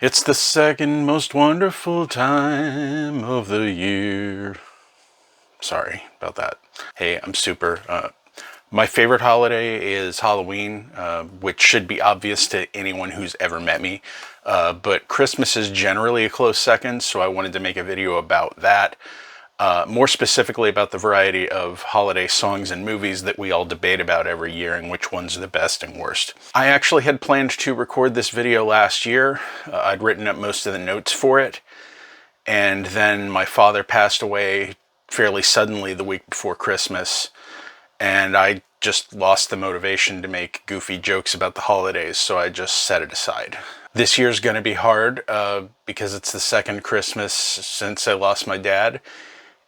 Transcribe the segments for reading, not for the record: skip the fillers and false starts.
It's the second most wonderful time of the year. Sorry about that. Hey, I'm super. My favorite holiday is Halloween, which should be obvious to anyone who's ever met me. But Christmas is generally a close second, so I wanted to make a video about that. More specifically about the variety of holiday songs and movies that we all debate about every year and which ones are the best and worst. I actually had planned to record this video last year. I'd written up most of the notes for it, and then my father passed away fairly suddenly the week before Christmas, and I just lost the motivation to make goofy jokes about the holidays, so I just set it aside. This year's going to be hard because it's the second Christmas since I lost my dad,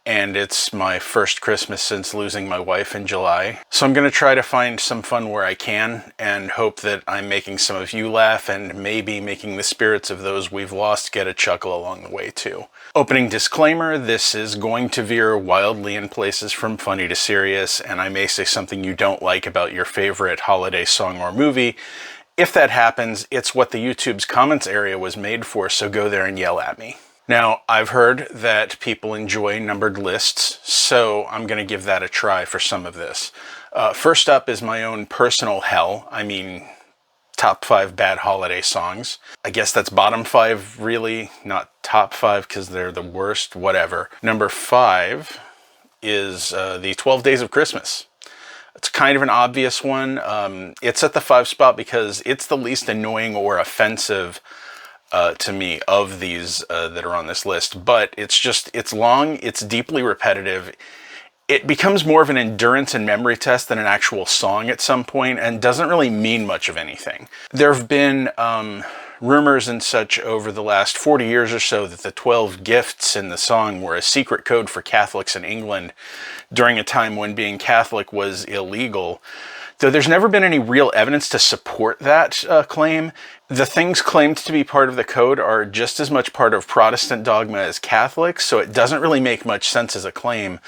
and it's my first Christmas since losing my wife in July. So I'm going to try to find some fun where I can and hope that I'm making some of you laugh and maybe making the spirits of those we've lost get a chuckle along the way too. Opening disclaimer, this is going to veer wildly in places from funny to serious, and I may say something you don't like about your favorite holiday song or movie. If that happens, it's what the YouTube's comments area was made for, so go there and yell at me. Now, I've heard that people enjoy numbered lists, so I'm going to give that a try for some of this. First up is my own personal hell. I mean, top 5 bad holiday songs. I guess that's bottom 5, really, not top 5 because they're the worst, whatever. Number 5 is the 12 Days of Christmas. It's kind of an obvious one. It's at the 5 spot because it's the least annoying or offensive to me of these that are on this list, but it's long, it's deeply repetitive. It becomes more of an endurance and memory test than an actual song at some point and doesn't really mean much of anything. There have been rumors and such over the last 40 years or so that the 12 gifts in the song were a secret code for Catholics in England during a time when being Catholic was illegal. Though there's never been any real evidence to support that claim, the things claimed to be part of the code are just as much part of Protestant dogma as Catholics, so it doesn't really make much sense as a claim.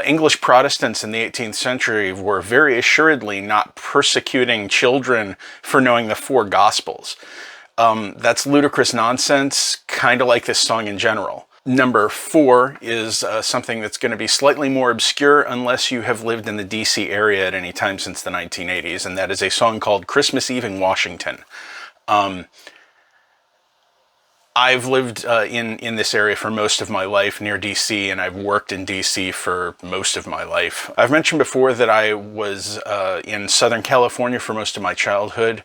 English Protestants in the 18th century were very assuredly not persecuting children for knowing the 4 Gospels. That's ludicrous nonsense, kind of like this song in general. Number 4 is something that's going to be slightly more obscure unless you have lived in the DC area at any time since the 1980s, and that is a song called Christmas Eve in Washington. I've lived in this area for most of my life, near DC, and I've worked in DC for most of my life. I've mentioned before that I was in Southern California for most of my childhood.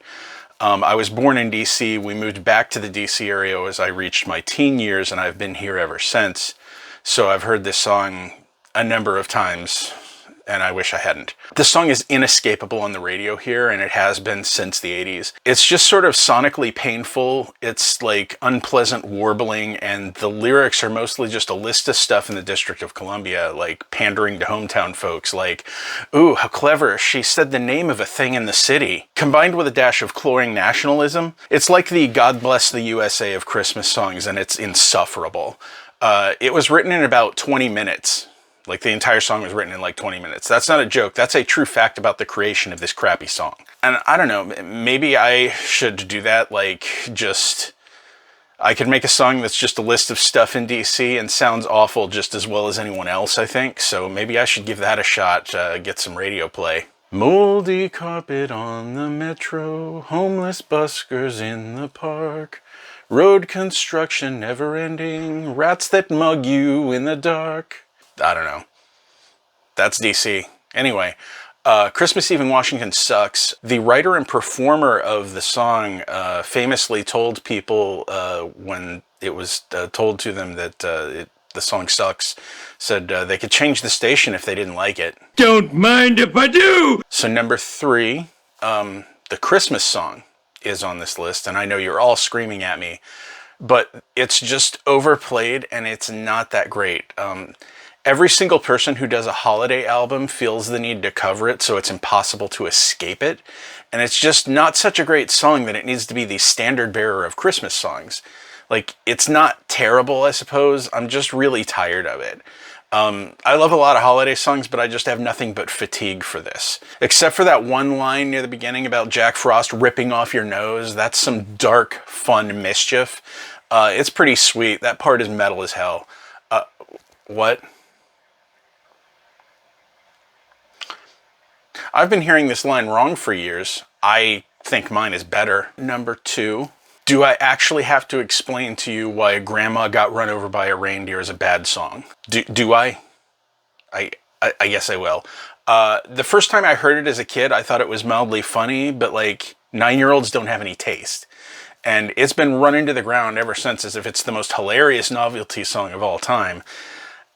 I was born in DC. We moved back to the DC area as I reached my teen years, and I've been here ever since. So I've heard this song a number of times, and I wish I hadn't. This song is inescapable on the radio here, and it has been since the 80s. It's just sort of sonically painful. It's like unpleasant warbling, and the lyrics are mostly just a list of stuff in the District of Columbia, like pandering to hometown folks, like, ooh, how clever, she said the name of a thing in the city, combined with a dash of cloying nationalism. It's like the God Bless the USA of Christmas songs, and it's insufferable. It was written in about 20 minutes. Like, the entire song was written in like 20 minutes. That's not a joke. That's a true fact about the creation of this crappy song. And I don't know, maybe I should do that, like, I could make a song that's just a list of stuff in DC and sounds awful just as well as anyone else, I think. So maybe I should give that a shot, get some radio play. Moldy carpet on the metro, homeless buskers in the park, road construction never ending, rats that mug you in the dark. I don't know. That's DC. Anyway, Christmas Eve in Washington sucks. The writer and performer of the song famously told people when it was told to them that the song sucks, said they could change the station if they didn't like it. Don't mind if I do! So number 3, the Christmas song is on this list, and I know you're all screaming at me, but it's just overplayed and it's not that great. Every single person who does a holiday album feels the need to cover it, so it's impossible to escape it. And it's just not such a great song that it needs to be the standard bearer of Christmas songs. Like, it's not terrible, I suppose. I'm just really tired of it. I love a lot of holiday songs, but I just have nothing but fatigue for this. Except for that one line near the beginning about Jack Frost ripping off your nose. That's some dark, fun mischief. It's pretty sweet. That part is metal as hell. What? I've been hearing this line wrong for years. I think mine is better. Number 2. Do I actually have to explain to you why a grandma got run over by a reindeer is a bad song? Do I? I guess I will. The first time I heard it as a kid, I thought it was mildly funny, but like 9-year-olds don't have any taste. And it's been run into the ground ever since as if it's the most hilarious novelty song of all time.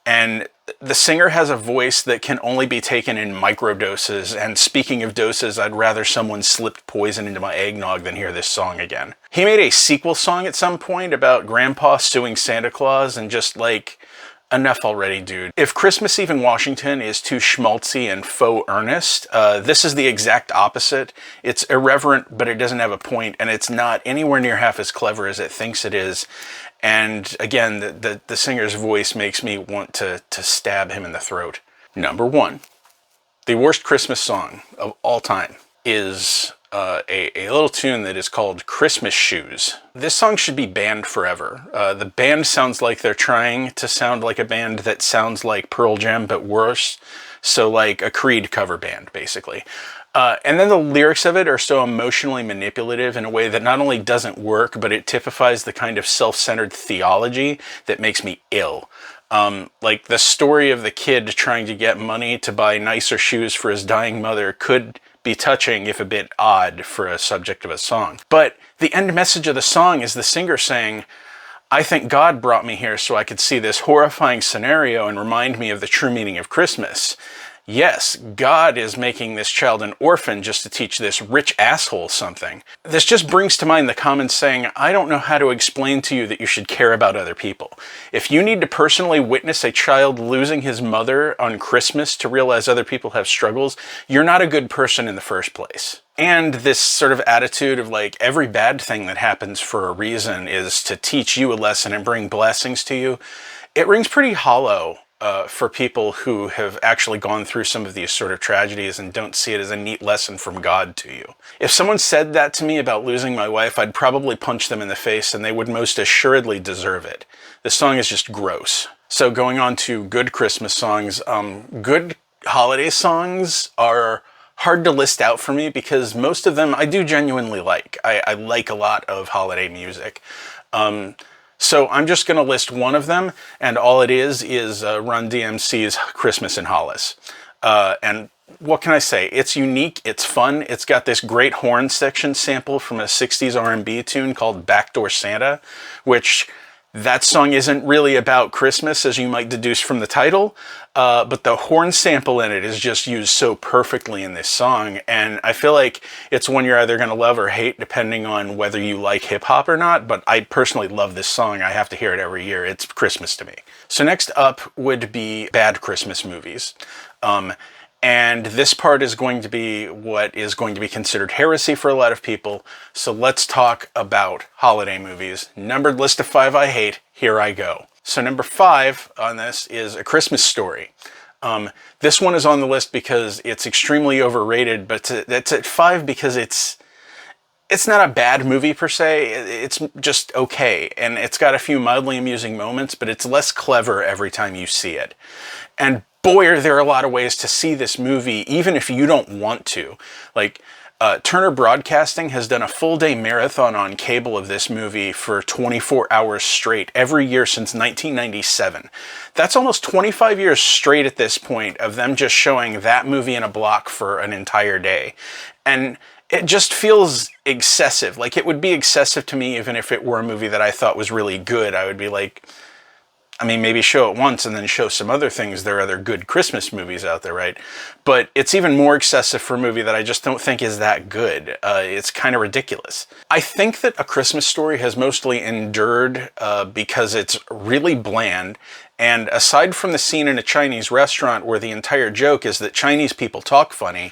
And the singer has a voice that can only be taken in microdoses. And speaking of doses, I'd rather someone slipped poison into my eggnog than hear this song again. He made a sequel song at some point about Grandpa suing Santa Claus, and just like, enough already, dude. If Christmas Eve in Washington is too schmaltzy and faux earnest, this is the exact opposite. It's irreverent, but it doesn't have a point, and it's not anywhere near half as clever as it thinks it is. And again, the singer's voice makes me want to stab him in the throat. Number 1, the worst Christmas song of all time is a little tune that is called Christmas Shoes. This song should be banned forever. The band sounds like they're trying to sound like a band that sounds like Pearl Jam, but worse. So like a Creed cover band, basically. And then the lyrics of it are so emotionally manipulative in a way that not only doesn't work, but it typifies the kind of self-centered theology that makes me ill. Like the story of the kid trying to get money to buy nicer shoes for his dying mother could be touching, if a bit odd, for a subject of a song. But the end message of the song is the singer saying, I think God brought me here so I could see this horrifying scenario and remind me of the true meaning of Christmas. Yes, God is making this child an orphan just to teach this rich asshole something. This just brings to mind the common saying, I don't know how to explain to you that you should care about other people. If you need to personally witness a child losing his mother on Christmas to realize other people have struggles, you're not a good person in the first place. And this sort of attitude of like every bad thing that happens for a reason is to teach you a lesson and bring blessings to you, it rings pretty hollow for people who have actually gone through some of these sort of tragedies and don't see it as a neat lesson from God to you. If someone said that to me about losing my wife, I'd probably punch them in the face, and they would most assuredly deserve it. This song is just gross. So going on to good Christmas songs, good holiday songs are hard to list out for me because most of them I do genuinely like. I like a lot of holiday music. So I'm just going to list one of them, and all it is Run DMC's Christmas in Hollis. And what can I say? It's unique, it's fun, it's got this great horn section sample from a 60s R&B tune called Backdoor Santa, which that song isn't really about Christmas, as you might deduce from the title, but the horn sample in it is just used so perfectly in this song, and I feel like it's one you're either going to love or hate depending on whether you like hip-hop or not, but I personally love this song. I have to hear it every year. It's Christmas to me. So next up would be bad Christmas movies. And this part is going to be what is going to be considered heresy for a lot of people. So let's talk about holiday movies. Numbered list of 5 I hate. Here I go. So number 5 on this is A Christmas Story. This one is on the list because it's extremely overrated, but it's at 5 because it's not a bad movie per se. It's just okay. And it's got a few mildly amusing moments, but it's less clever every time you see it. And boy, are there a lot of ways to see this movie, even if you don't want to. Like, Turner Broadcasting has done a full-day marathon on cable of this movie for 24 hours straight, every year since 1997. That's almost 25 years straight at this point of them just showing that movie in a block for an entire day. And it just feels excessive. Like, it would be excessive to me even if it were a movie that I thought was really good. I would be like, I mean, maybe show it once and then show some other things. There are other good Christmas movies out there, right? But it's even more excessive for a movie that I just don't think is that good. It's kind of ridiculous. I think that A Christmas Story has mostly endured because it's really bland. And aside from the scene in a Chinese restaurant where the entire joke is that Chinese people talk funny,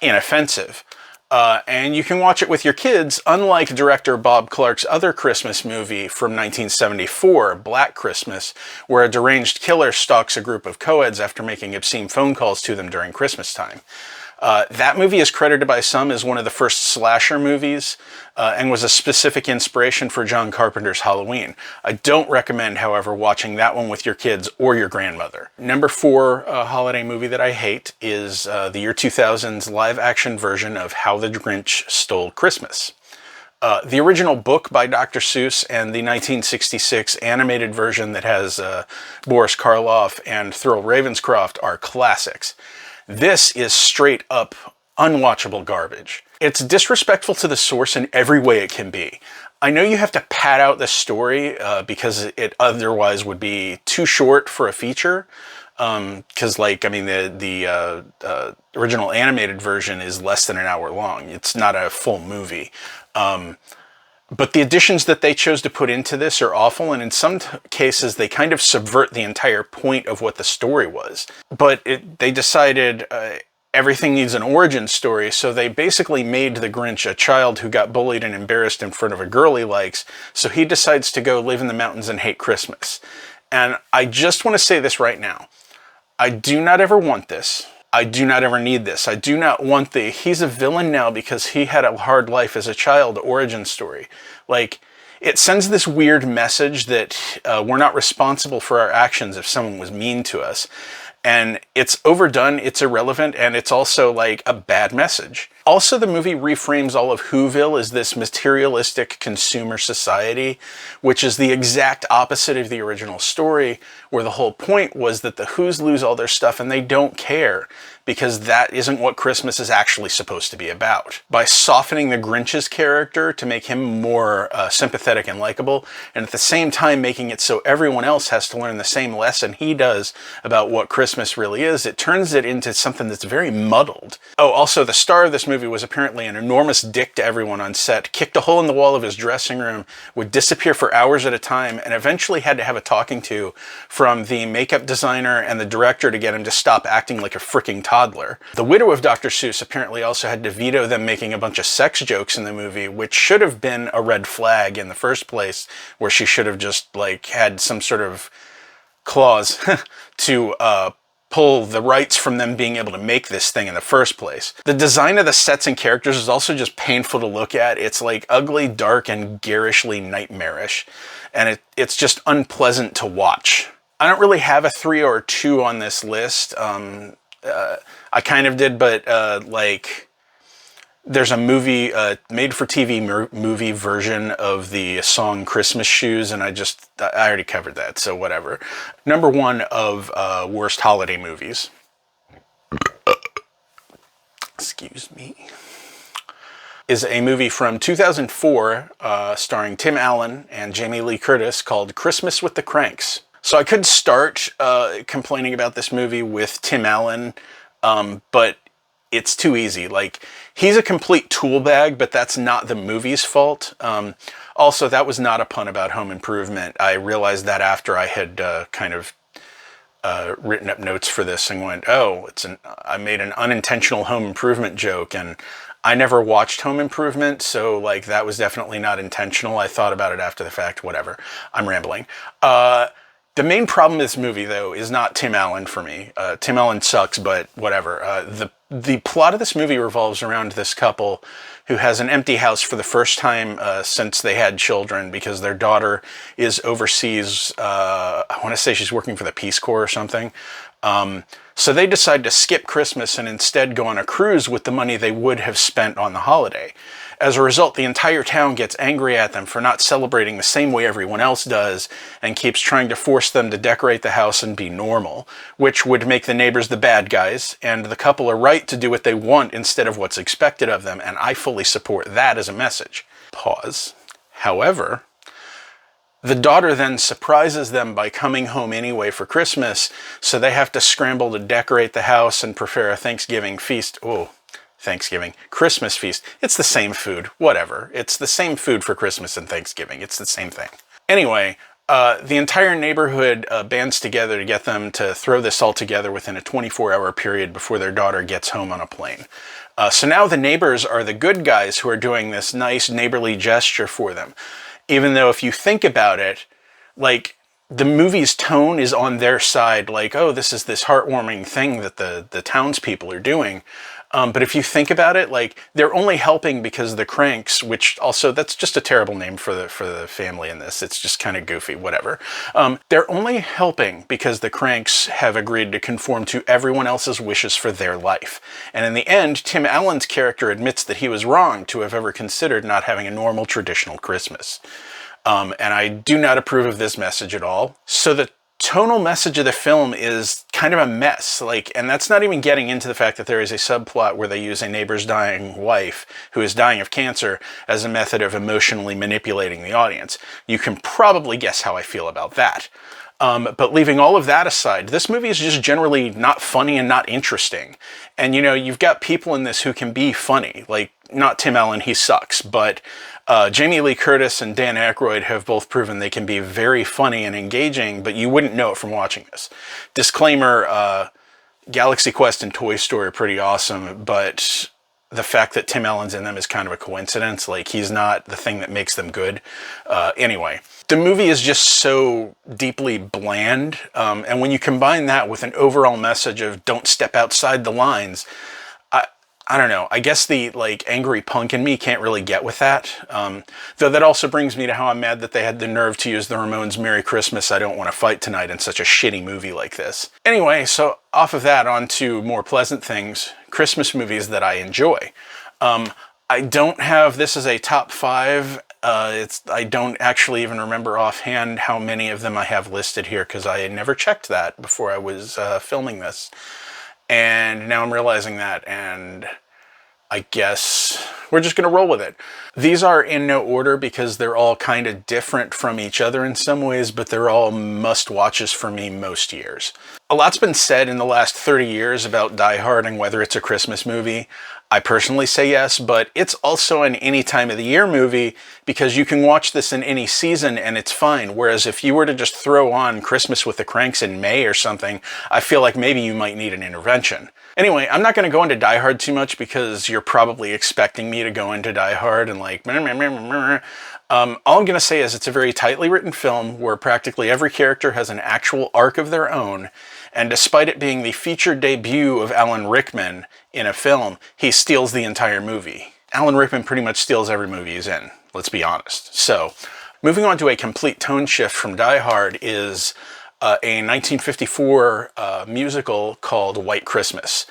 inoffensive. And you can watch it with your kids, unlike director Bob Clark's other Christmas movie from 1974, Black Christmas, where a deranged killer stalks a group of co-eds after making obscene phone calls to them during Christmas time. That movie is credited by some as one of the first slasher movies and was a specific inspiration for John Carpenter's Halloween. I don't recommend, however, watching that one with your kids or your grandmother. Number 4 holiday movie that I hate is the year 2000's live-action version of How the Grinch Stole Christmas. The original book by Dr. Seuss and the 1966 animated version that has Boris Karloff and Thurl Ravenscroft are classics. This is straight up unwatchable garbage. It's disrespectful to the source in every way it can be. I know you have to pad out the story because it otherwise would be too short for a feature. Because, the original animated version is less than an hour long. It's not a full movie. But the additions that they chose to put into this are awful, and in some cases they kind of subvert the entire point of what the story was. But they decided everything needs an origin story, so they basically made the Grinch a child who got bullied and embarrassed in front of a girl he likes, so he decides to go live in the mountains and hate Christmas. And I just want to say this right now. I do not ever want this. I do not ever need this. I do not want the he's a villain now because he had a hard life as a child origin story. Like, it sends this weird message that we're not responsible for our actions if someone was mean to us. And it's overdone, it's irrelevant, and it's also like a bad message. Also, the movie reframes all of Whoville as this materialistic consumer society, which is the exact opposite of the original story, where the whole point was that the Whos lose all their stuff and they don't care, because that isn't what Christmas is actually supposed to be about. By softening the Grinch's character to make him more sympathetic and likable, and at the same time making it so everyone else has to learn the same lesson he does about what Christmas really is, it turns it into something that's very muddled. Oh, also, the star of this movie was apparently an enormous dick to everyone on set, kicked a hole in the wall of his dressing room, would disappear for hours at a time, and eventually had to have a talking to from the makeup designer and the director to get him to stop acting like a freaking toddler. The widow of Dr. Seuss apparently also had to veto them making a bunch of sex jokes in the movie, which should have been a red flag in the first place, where she should have just, had some sort of clause to, pull the rights from them being able to make this thing in the first place. The design of the sets and characters is also just painful to look at. It's ugly, dark, and garishly nightmarish. And it's just unpleasant to watch. I don't really have a 3 or 2 on this list. I kind of did, but there's a movie, made-for-TV movie version of the song Christmas Shoes, and I already covered that, so whatever. Number 1 of worst holiday movies. Excuse me. Is a movie from 2004 starring Tim Allen and Jamie Lee Curtis called Christmas with the Cranks. So I could start complaining about this movie with Tim Allen, but it's too easy. He's a complete tool bag, but that's not the movie's fault. Also, that was not a pun about Home Improvement. I realized that after I had written up notes for this and went, oh, I made an unintentional Home Improvement joke, and I never watched Home Improvement, so that was definitely not intentional. I thought about it after the fact, whatever. I'm rambling. The main problem with this movie, though, is not Tim Allen for me. Tim Allen sucks, but whatever. The plot of this movie revolves around this couple who has an empty house for the first time since they had children, because their daughter is overseas. I want to say she's working for the Peace Corps or something. So they decide to skip Christmas and instead go on a cruise with the money they would have spent on the holiday. As a result, the entire town gets angry at them for not celebrating the same way everyone else does, and keeps trying to force them to decorate the house and be normal, which would make the neighbors the bad guys, and the couple are right to do what they want instead of what's expected of them, and I fully support that as a message. Pause. However, the daughter then surprises them by coming home anyway for Christmas, so they have to scramble to decorate the house and prepare a Thanksgiving feast. Christmas feast. It's the same food, whatever. It's the same food for Christmas and Thanksgiving. It's the same thing. Anyway, The entire neighborhood bands together to get them to throw this all together within a 24-hour period before their daughter gets home on a plane. So now the neighbors are the good guys who are doing this nice neighborly gesture for them. Even though if you think about it, like, the movie's tone is on their side, like, oh, this is this heartwarming thing that the townspeople are doing. But if you think about it, like, they're only helping because the Cranks, which also, that's just a terrible name for the family in this. It's just kind of goofy, whatever. They're only helping because the Cranks have agreed to conform to everyone else's wishes for their life. And in the end, Tim Allen's character admits that he was wrong to have ever considered not having a normal traditional Christmas. And I do not approve of this message at all. So the tonal message of the film is kind of a mess, like, and that's not even getting into the fact that there is a subplot where they use a neighbor's dying wife who is dying of cancer as a method of emotionally manipulating the audience. You can probably guess how I feel about that. But leaving all of that aside, this movie is just generally not funny and not interesting. And, you know, you've got people in this who can be funny, like, not Tim Allen, he sucks, but Jamie Lee Curtis and Dan Aykroyd have both proven they can be very funny and engaging, but you wouldn't know it from watching this. Disclaimer, Galaxy Quest and Toy Story are pretty awesome, but the fact that Tim Allen's in them is kind of a coincidence. Like, he's not the thing that makes them good. Anyway, the movie is just so deeply bland, and when you combine that with an overall message of don't step outside the lines, I don't know. I guess the, like, angry punk in me can't really get with that. Though that also brings me to how I'm mad that they had the nerve to use the Ramones' Merry Christmas, I Don't Want to Fight Tonight in such a shitty movie like this. Anyway, so off of that, on to more pleasant things. Christmas movies that I enjoy. I don't have this as a top 5. I don't actually even remember offhand how many of them I have listed here, because I never checked that before I was filming this. And now I'm realizing that, and I guess we're just going to roll with it. These are in no order because they're all kind of different from each other in some ways, but they're all must-watches for me most years. A lot's been said in the last 30 years about Die Hard and whether it's a Christmas movie. I personally say yes, but it's also an any time of the year movie because you can watch this in any season and it's fine. Whereas if you were to just throw on Christmas with the Cranks in May or something, I feel like maybe you might need an intervention. Anyway, I'm not going to go into Die Hard too much because you're probably expecting me to go into Die Hard and like... all I'm going to say is it's a very tightly written film where practically every character has an actual arc of their own, and despite it being the featured debut of Alan Rickman in a film, he steals the entire movie. Alan Rickman pretty much steals every movie he's in, let's be honest. So, moving on to a complete tone shift from Die Hard is a 1954 musical called White Christmas.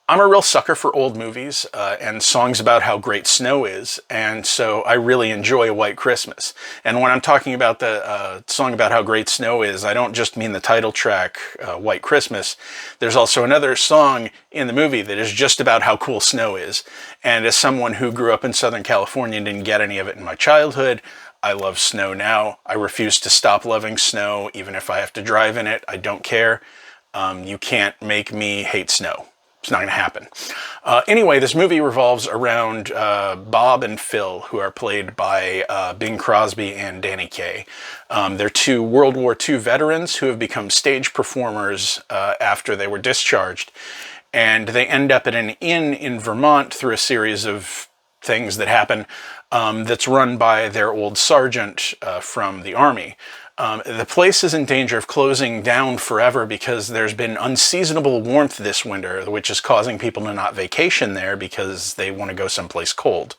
I'm a real sucker for old movies and songs about how great snow is, and so I really enjoy White Christmas. And when I'm talking about the song about how great snow is, I don't just mean the title track, White Christmas. There's also another song in the movie that is just about how cool snow is. And as someone who grew up in Southern California and didn't get any of it in my childhood, I love snow now. I refuse to stop loving snow, even if I have to drive in it. I don't care. You can't make me hate snow. It's not going to happen. Anyway, this movie revolves around Bob and Phil, who are played by Bing Crosby and Danny Kaye. They're two World War II veterans who have become stage performers after they were discharged. And they end up at an inn in Vermont through a series of things that happen that's run by their old sergeant from the Army. The place is in danger of closing down forever because there's been unseasonable warmth this winter, which is causing people to not vacation there because they want to go someplace cold.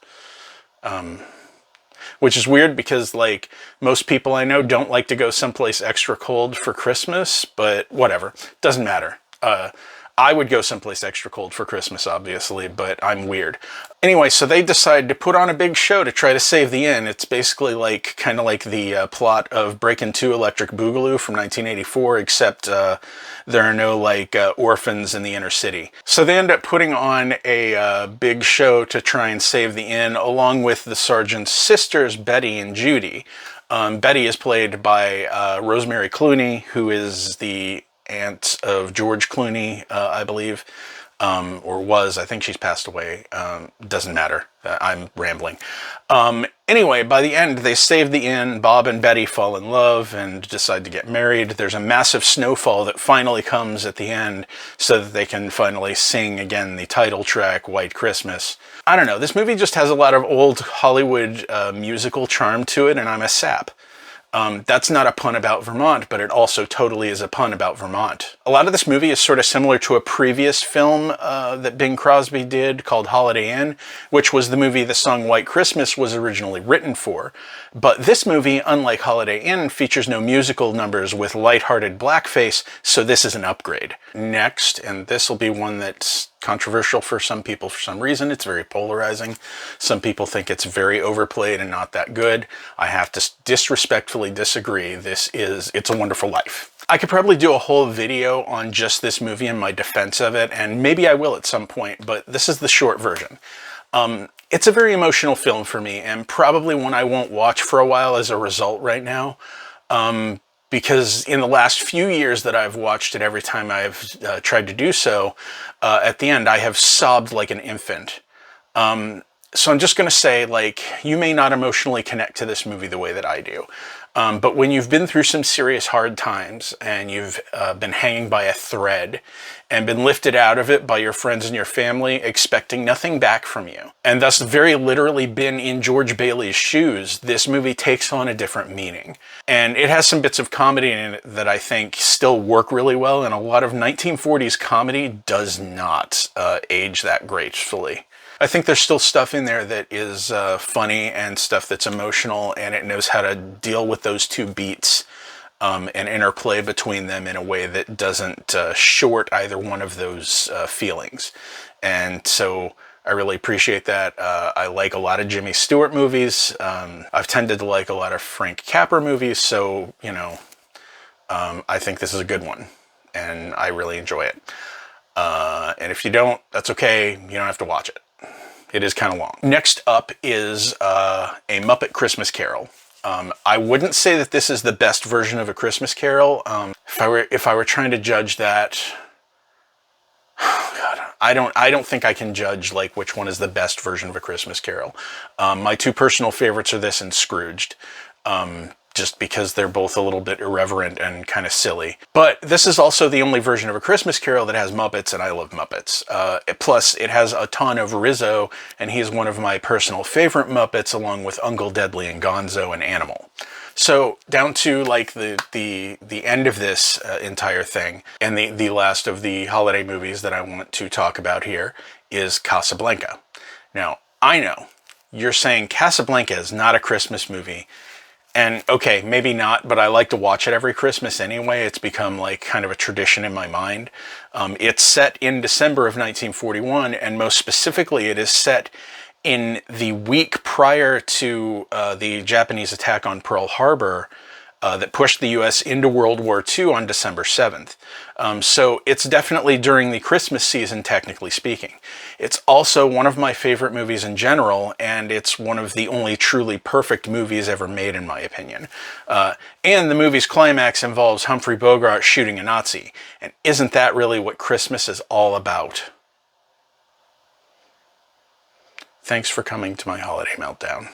Which is weird because, like, most people I know don't like to go someplace extra cold for Christmas, but whatever. Doesn't matter. I would go someplace extra cold for Christmas, obviously, but I'm weird. Anyway, so they decide to put on a big show to try to save the inn. It's basically like, kind of like the plot of Breakin' 2 Electric Boogaloo from 1984, except there are no, like, orphans in the inner city. So they end up putting on a big show to try and save the inn, along with the sergeant's sisters, Betty and Judy. Betty is played by Rosemary Clooney, who is the aunt of George Clooney, I believe. or was. I think she's passed away. Doesn't matter. I'm rambling. Anyway, by the end, they save the inn. Bob and Betty fall in love and decide to get married. There's a massive snowfall that finally comes at the end so that they can finally sing again the title track, White Christmas. I don't know. This movie just has a lot of old Hollywood musical charm to it, and I'm a sap. That's not a pun about Vermont, but it also totally is a pun about Vermont. A lot of this movie is sort of similar to a previous film that Bing Crosby did called Holiday Inn, which was the movie the song White Christmas was originally written for. But this movie, unlike Holiday Inn, features no musical numbers with lighthearted blackface, so this is an upgrade. Next, and this will be one that's controversial for some people for some reason. It's very polarizing. Some people think it's very overplayed and not that good. I have to disrespectfully disagree. It's a Wonderful Life. I could probably do a whole video on just this movie and my defense of it, and maybe I will at some point, but this is the short version. It's a very emotional film for me, and probably one I won't watch for a while as a result right now. Because in the last few years that I've watched it, every time I've tried to do so, at the end I have sobbed like an infant. So I'm just going to say, like, you may not emotionally connect to this movie the way that I do. But when you've been through some serious hard times and you've been hanging by a thread and been lifted out of it by your friends and your family expecting nothing back from you, and thus very literally been in George Bailey's shoes, this movie takes on a different meaning. And it has some bits of comedy in it that I think still work really well, and a lot of 1940s comedy does not age that gracefully. I think there's still stuff in there that is funny and stuff that's emotional, and it knows how to deal with those two beats and interplay between them in a way that doesn't short either one of those feelings. And so I really appreciate that. I like a lot of Jimmy Stewart movies. I've tended to like a lot of Frank Capra movies, so, you know, I think this is a good one, and I really enjoy it. And if you don't, that's okay. You don't have to watch it. It is kind of long. Next up is a Muppet Christmas Carol. I wouldn't say that this is the best version of A Christmas Carol. If I were trying to judge that, oh God, I don't think I can judge like which one is the best version of A Christmas Carol. My two personal favorites are this and Scrooged. Just because they're both a little bit irreverent and kind of silly. But this is also the only version of A Christmas Carol that has Muppets, and I love Muppets. Plus, it has a ton of Rizzo, and he's one of my personal favorite Muppets, along with Uncle Deadly and Gonzo and Animal. So, down to like the end of this entire thing, and the last of the holiday movies that I want to talk about here is Casablanca. Now, I know you're saying Casablanca is not a Christmas movie. And okay, maybe not, but I like to watch it every Christmas anyway. It's become like kind of a tradition in my mind. It's set in December of 1941, and most specifically, it is set in the week prior to the Japanese attack on Pearl Harbor that pushed the U.S. into World War II on December 7th. So it's definitely during the Christmas season, technically speaking. It's also one of my favorite movies in general, and it's one of the only truly perfect movies ever made, in my opinion. And the movie's climax involves Humphrey Bogart shooting a Nazi. And isn't that really what Christmas is all about? Thanks for coming to my holiday meltdown.